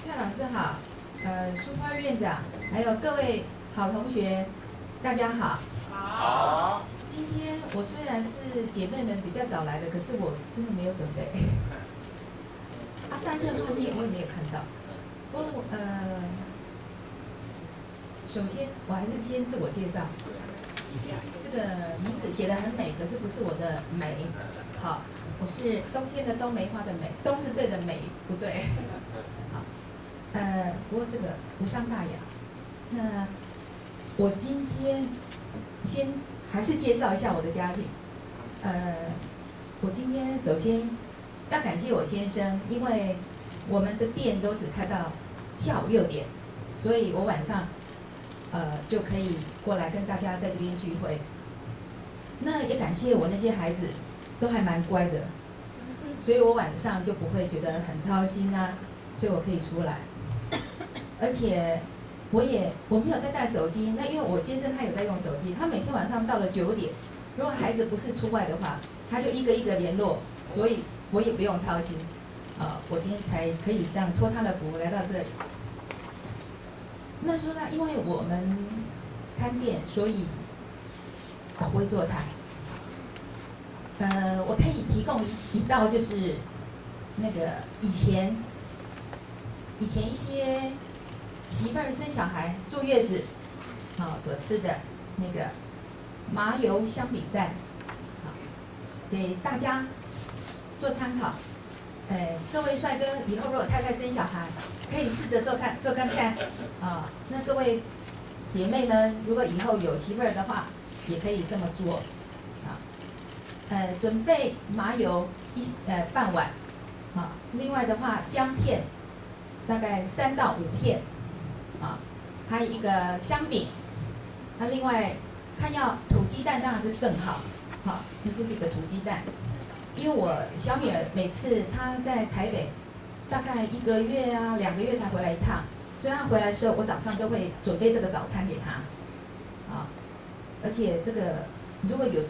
蔡老师好，苏花院长，还有各位好同学，大家好。好。今天我虽然是姐妹们比较早来的，可是我真的没有准备。上次画面我也没有看到。首先我还是先自我介绍。今天这个名字写得很美，可是不是我的美。好，我是冬天的冬，梅花的梅，冬是对的，美不对。好，不过这个无伤大雅。那我今天先还是介绍一下我的家庭。我今天首先要感谢我先生，因为我们的店都只开到下午6点，所以我晚上就可以过来跟大家在这边聚会。那也感谢我那些孩子都还蛮乖的，所以我晚上就不会觉得很操心啊，所以我可以出来。而且我没有在带手机，那因为我先生他有在用手机，他每天晚上到了9点，如果孩子不是出外的话，他就一个一个联络，所以我也不用操心。我今天才可以这样托他的福来到这里。那说到因为我们看店，所以我不会做菜。我可以提供一道，就是那个以前一些媳妇儿生小孩坐月子，所吃的那个麻油香饼蛋，给大家做参考。各位帅哥，以后如果太太生小孩，可以试着做看看。那各位姐妹们，如果以后有媳妇儿的话，也可以这么做。准备麻油半碗，另外的话姜片大概3到5片，还有一个香饼。那另外看要土鸡蛋当然是更好，那就是一个土鸡蛋。因为我小女儿每次她在台北，大概1个月啊2个月才回来一趟，所以她回来的时候，我早上都会准备这个早餐给她，而且这个如果有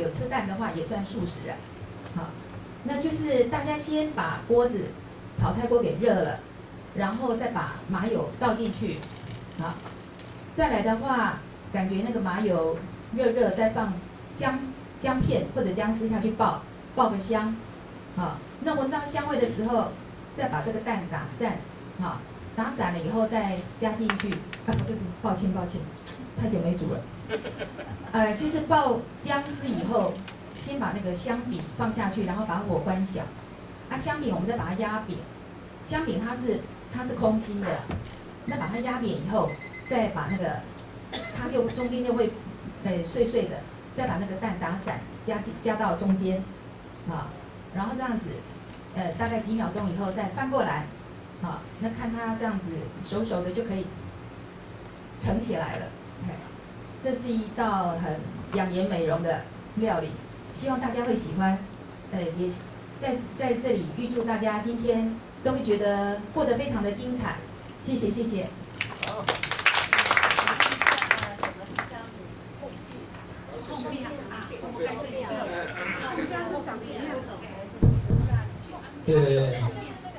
吃蛋的话，也算素食啊。那就是大家先把锅子炒菜锅给热了，然后再把麻油倒进去，再来的话，感觉那个麻油热，再放姜片或者姜丝下去爆个香，那闻到香味的时候，再把这个蛋打散，打散了以后再加进去。抱歉，太久没煮了。就是爆姜丝以后，先把那个香饼放下去，然后把火关小。香饼我们再把它压扁，香饼它是空心的，那把它压扁以后，再把那个它就中间就会碎碎的。再把那个蛋打散，加到中间，然后这样子，大概几秒钟以后再翻过来，那看它这样子熟的就可以盛起来了。这是一道很养颜美容的料理，希望大家会喜欢。也在这里预祝大家今天都会觉得过得非常的精彩。谢谢。好。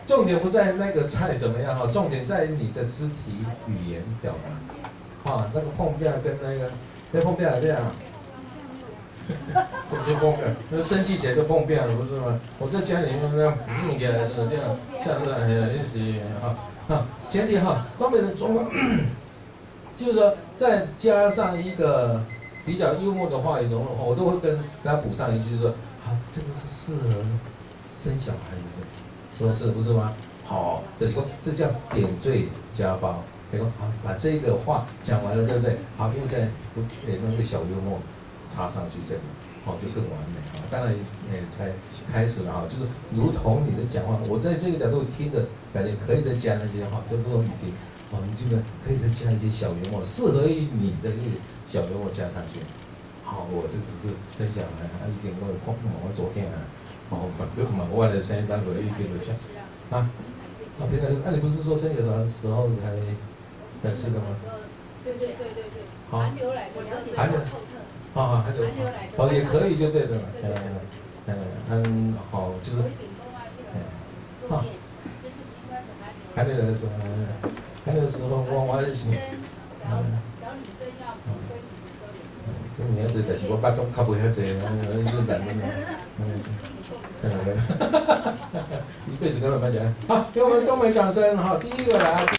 重点不在那个菜怎么样重点在于你的肢体语言表达。那个碰面跟那碰面这样，怎么就碰面？那生气起来就碰面了，不是吗？我在家里面这样给来是这样，下次练习前提东北的中文，就是说再加上一个比较幽默的话语融入，我都会跟他补上一句，就是说这个是适合生小孩的，是不是吗？就是说这叫点缀加包。把这个话讲完了，对不对？好，又再弄个小幽默插上去，这里就更完美当然才开始了就是如同你的讲话，我在这个角度听的感觉可以再加那些就不同语听你这个可以再加一些小幽默，适合于你的一个小幽默加上去。我这只是生小孩一点我昨天我的声音单位一点都像平常你不是说生有的时候才吃的吗？对。寒流来的时候最透彻。寒流也可以就对了。好，就是。有一点跟外面就是一开始寒流还那个时候，还那个时候我还是。小女生要补身体的时候，这名字，但是我巴东较袂遐济，日本的，看到没？一辈子根本没讲。好，给我们东北掌声哈！第一个来。